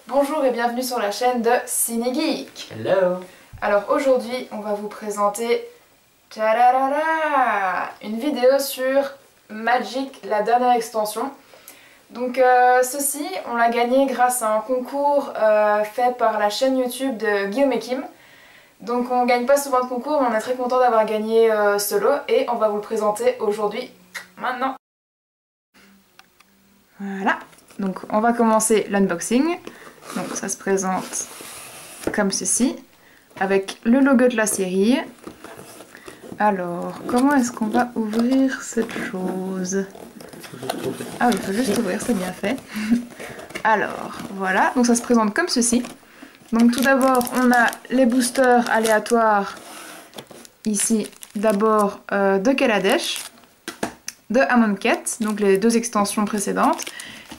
Bonjour et bienvenue sur la chaîne de Cinégeek. Hello. Alors aujourd'hui on va vous présenter une vidéo sur Magic, la dernière extension. Donc ceci on l'a gagné grâce à un concours fait par la chaîne YouTube de Guillaume et Kim. Donc on gagne pas souvent de concours mais on est très content d'avoir gagné ce lot et on va vous le présenter aujourd'hui, maintenant. Voilà, donc on va commencer l'unboxing. Donc ça se présente comme ceci, avec le logo de la série. Alors, comment est-ce qu'on va ouvrir cette chose? Ah oui, il faut juste ouvrir, c'est bien fait. Alors, voilà, donc ça se présente comme ceci. Donc tout d'abord, on a les boosters aléatoires, ici, d'abord de Kaladesh, de Amonkhet, donc les deux extensions précédentes,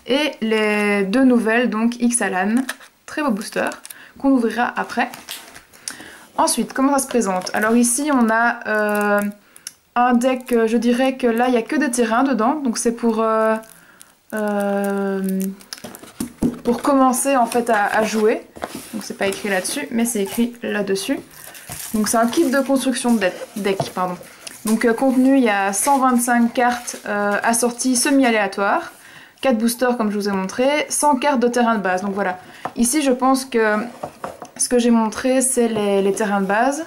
et les deux nouvelles, donc Ixalan, très beau booster, qu'on ouvrira après. Ensuite, comment ça se présente? Alors ici, on a un deck, je dirais que là, il n'y a que des terrains dedans, donc c'est pour commencer en fait à jouer. Donc c'est pas écrit là-dessus, mais c'est écrit là-dessus. Donc c'est un kit de construction de deck, pardon. Donc contenu, il y a 125 cartes assorties semi-aléatoires, 4 boosters comme je vous ai montré, 100 cartes de terrain de base. Donc voilà, ici je pense que ce que j'ai montré c'est les terrains de base.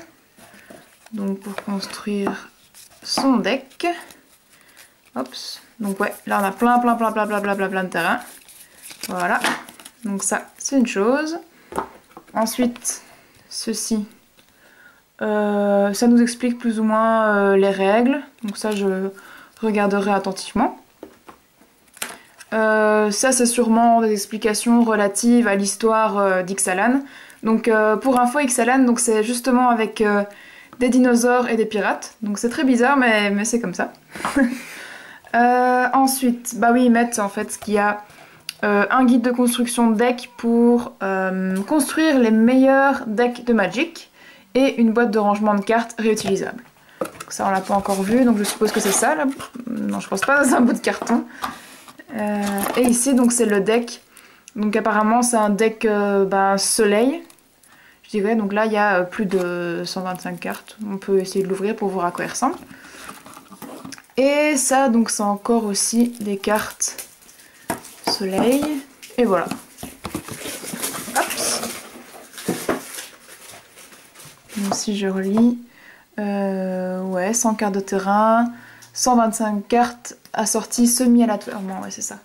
Donc pour construire son deck. Oups. Donc ouais, là on a plein de terrains. Voilà, donc ça c'est une chose. Ensuite, ceci. Ça nous explique plus ou moins les règles, donc ça je regarderai attentivement. Ça c'est sûrement des explications relatives à l'histoire d'Ixalan. Donc pour info, Ixalan c'est justement avec des dinosaures et des pirates, donc c'est très bizarre mais c'est comme ça. Ensuite, bah oui, ils mettent en fait qu'il y a un guide de construction de deck pour construire les meilleurs decks de Magic. Et une boîte de rangement de cartes réutilisable. Donc ça on l'a pas encore vu, donc je suppose que c'est ça là. Non, je pense pas, c'est un bout de carton. Et ici donc c'est le deck. Donc apparemment c'est un deck soleil, je dirais. Donc là il y a plus de 125 cartes. On peut essayer de l'ouvrir pour voir à quoi il ressemble. Et ça donc c'est encore aussi des cartes soleil. Et voilà. Donc si je relis, ouais, 100 cartes de terrain, 125 cartes assorties semi-aléatoirement, ouais c'est ça.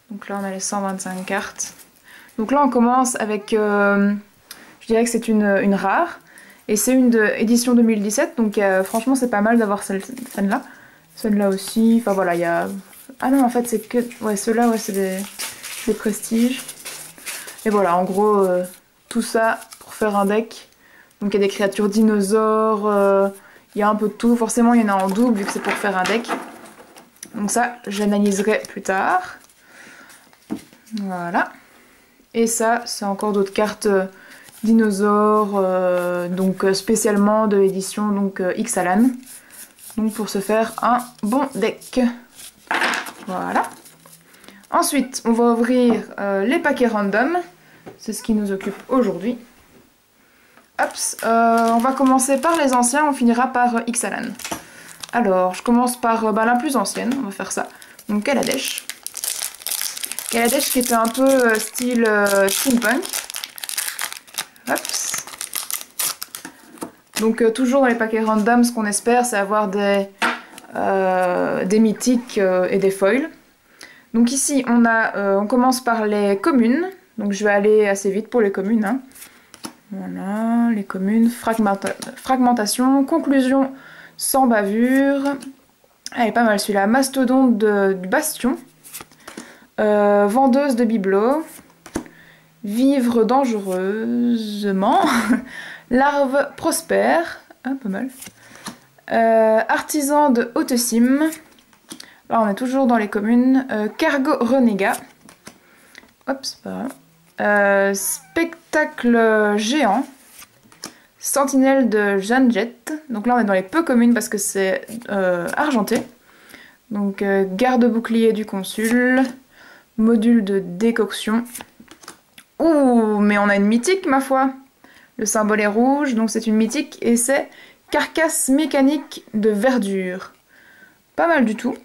Donc là on a les 125 cartes. Donc là on commence avec, je dirais que c'est une rare, et c'est une édition 2017, donc franchement c'est pas mal d'avoir celle-là. Celle-là aussi, enfin voilà, il y a... Ah non en fait c'est que, ouais ceux-là ouais, c'est des prestiges. Et voilà, en gros, tout ça pour faire un deck. Donc il y a des créatures dinosaures, il y a un peu de tout. Forcément il y en a en double vu que c'est pour faire un deck. Donc ça j'analyserai plus tard. Voilà. Et ça c'est encore d'autres cartes dinosaures, donc spécialement de l'édition Ixalan. Donc pour se faire un bon deck. Voilà. Ensuite on va ouvrir les paquets random. C'est ce qui nous occupe aujourd'hui. Hops, on va commencer par les anciens, on finira par Ixalan. Alors, je commence par la plus ancienne, on va faire ça. Donc Kaladesh. Kaladesh qui était un peu style steampunk. Hops. Donc toujours dans les paquets random, ce qu'on espère c'est avoir des mythiques et des foils. Donc ici on commence par les communes. Donc je vais aller assez vite pour les communes. Hein. Voilà, les communes, fragmentation, conclusion sans bavure. Elle est pas mal celui-là. Mastodonte du bastion. Vendeuse de bibelots. Vivre dangereusement. Larve prospère. Ah, pas mal. Artisan de Haute-Cime. Là on est toujours dans les communes. Cargo renégat. Hop, c'est pas grave. Spectacle géant, sentinelle de Janjet. Donc là on est dans les peu communes parce que c'est argenté. Donc garde bouclier du consul, module de décoction, Ouh, mais on a une mythique, ma foi. Le symbole est rouge, donc c'est une mythique, et c'est carcasse mécanique de verdure. Pas mal du tout.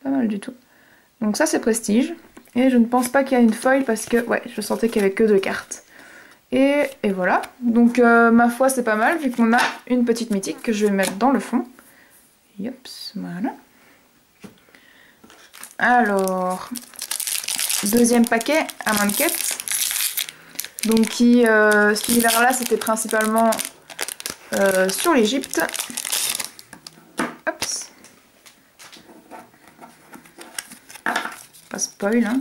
Pas mal du tout. Donc ça, c'est prestige. Et je ne pense pas qu'il y a une foil parce que, ouais, je sentais qu'il n'y avait que 2 cartes. Et voilà. Donc, ma foi, c'est pas mal, vu qu'on a une petite mythique que je vais mettre dans le fond. Yops, voilà. Alors, deuxième paquet à Manquette. Donc, cet univers-là, c'était principalement sur l'Égypte. Hops. Pas spoil, hein.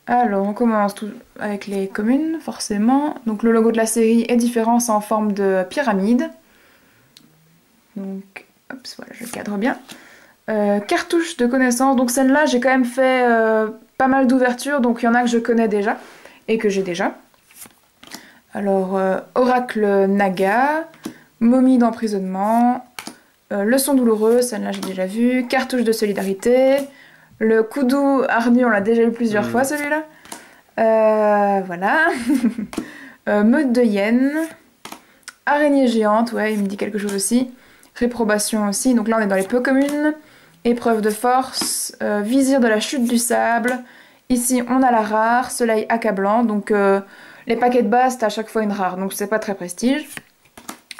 Alors, on commence tout avec les communes, forcément. Donc, le logo de la série est différent, c'est en forme de pyramide. Donc, hop, voilà, je cadre bien. Cartouche de connaissances. Donc, celle-là, j'ai quand même fait pas mal d'ouvertures. Donc, il y en a que je connais déjà et que j'ai déjà. Alors, Oracle Naga, Momie d'emprisonnement, Leçon douloureuse, celle-là, j'ai déjà vu. Cartouche de solidarité. Le Koudou Arnu, on l'a déjà eu plusieurs fois celui-là. Voilà. Meute de hyène. Araignée géante, ouais, il me dit quelque chose aussi. Réprobation aussi, donc là on est dans les peu communes. Épreuve de force. Vizir de la chute du sable. Ici on a la rare, soleil accablant. Donc les paquets de base, t'as à chaque fois une rare, donc c'est pas très prestige.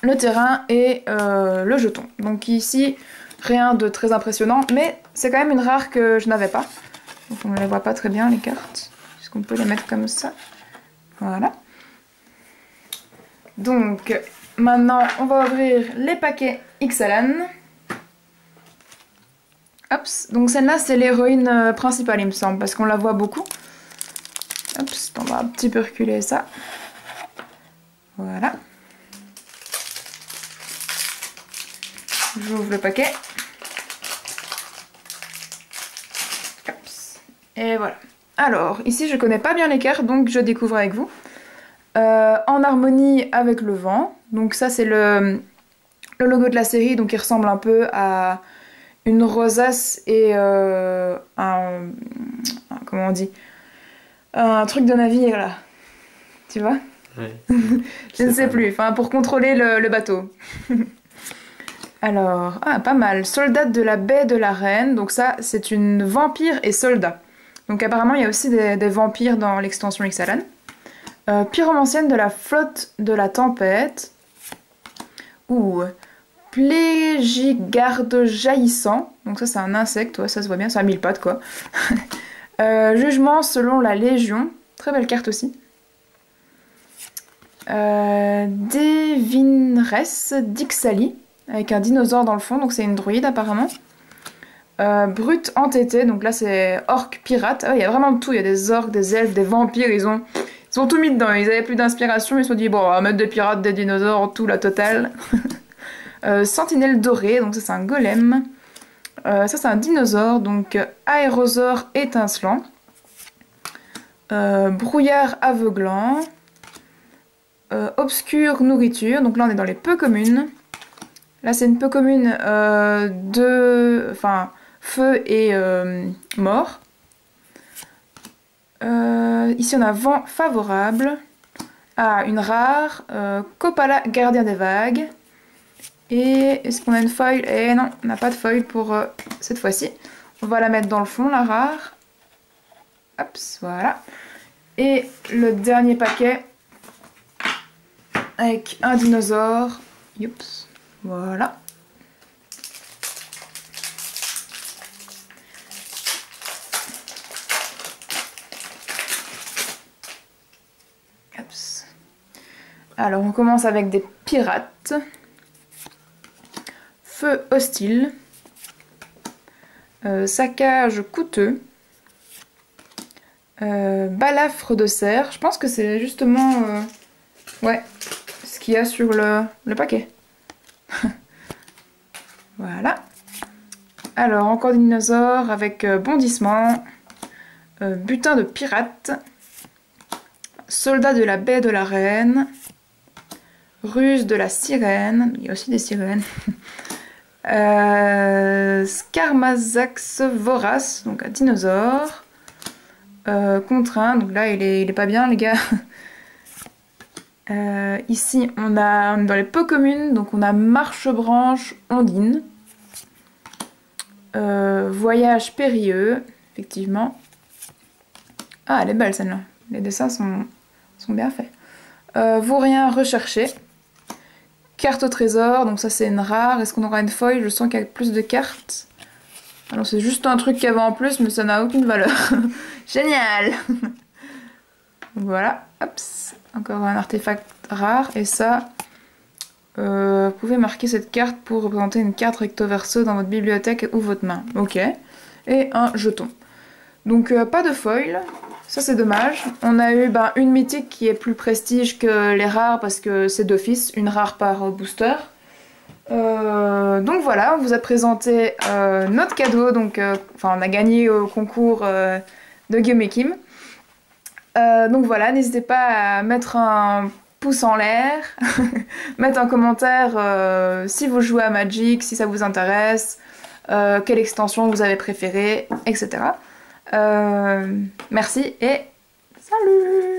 Le terrain et le jeton. Donc ici, rien de très impressionnant, mais c'est quand même une rare que je n'avais pas. Donc on ne les voit pas très bien les cartes, puisqu'on peut les mettre comme ça. Voilà. Donc maintenant on va ouvrir les paquets XLN. Hop, donc celle-là c'est l'héroïne principale il me semble, parce qu'on la voit beaucoup. Hop, on va un petit peu reculer ça. Voilà. J'ouvre le paquet. Et voilà. Alors, ici je connais pas bien les cartes, donc je découvre avec vous. En harmonie avec le vent. Donc ça c'est le logo de la série, donc il ressemble un peu à une rosace et comment on dit, un truc de navire là. Tu vois? Ouais. Je ne sais plus, enfin pour contrôler le bateau. Alors, pas mal. Soldat de la baie de la Reine. Donc ça, c'est une vampire et soldat. Donc apparemment, il y a aussi des vampires dans l'extension XLN. Pyromancienne de la flotte de la tempête. Ouh. Plégigarde jaillissant. Donc ça, c'est un insecte, ouais, ça se voit bien, c'est à 1000 pattes, quoi. Jugement selon la Légion. Très belle carte aussi. Devineresse d'Ixali. Avec un dinosaure dans le fond, donc c'est une druide apparemment. Brute entêtée, donc là c'est orc pirate. Ah, il y a vraiment de tout, il y a des orques, des elfes, des vampires, ils ont tout mis dedans. Ils avaient plus d'inspiration, ils se sont dit bon, on va mettre des pirates, des dinosaures, tout la totale. Sentinelle dorée, donc ça c'est un golem. Ça c'est un dinosaure, donc aérosaure étincelant. Brouillard aveuglant. Obscure nourriture, donc là on est dans les peu communes. Là c'est une peu commune de feu et mort. Ici on a vent favorable. Une rare. Copala gardien des vagues. Et est-ce qu'on a une foil? Eh non, on n'a pas de foil pour cette fois-ci. On va la mettre dans le fond, la rare. Hop, voilà. Et le dernier paquet avec un dinosaure. Youps. Voilà. Oups. Alors on commence avec des pirates. Feu hostile. Saccage coûteux. Balafre de cerf. Je pense que c'est justement ouais, ce qu'il y a sur le paquet. Voilà. Alors, encore des dinosaures avec bondissement, butin de pirate, soldat de la baie de la Reine, ruse de la sirène, il y a aussi des sirènes, Scarmazax vorace, donc un dinosaure, contraint, donc là il est pas bien les gars, Ici, on est dans les peu communes, donc on a Marchebranche, Ondine. Voyage périlleux, effectivement. Ah, elle est belle celle-là. Les dessins sont bien faits. Vaurien recherché. Carte au trésor, donc ça c'est une rare. Est-ce qu'on aura une foil? Je sens qu'il y a plus de cartes. Alors c'est juste un truc qu'il y avait en plus, mais ça n'a aucune valeur. Génial. Voilà, hop, encore un artefact rare. Et ça, vous pouvez marquer cette carte pour représenter une carte recto verso dans votre bibliothèque ou votre main. Ok. Et un jeton. Donc pas de foil. Ça c'est dommage. On a eu une mythique qui est plus prestige que les rares parce que c'est d'office, une rare par booster. Donc voilà, on vous a présenté notre cadeau. Donc, on a gagné au concours de Guillaume Kim. Donc voilà, n'hésitez pas à mettre un pouce en l'air, mettre un commentaire si vous jouez à Magic, si ça vous intéresse, quelle extension vous avez préférée, etc. Merci et salut!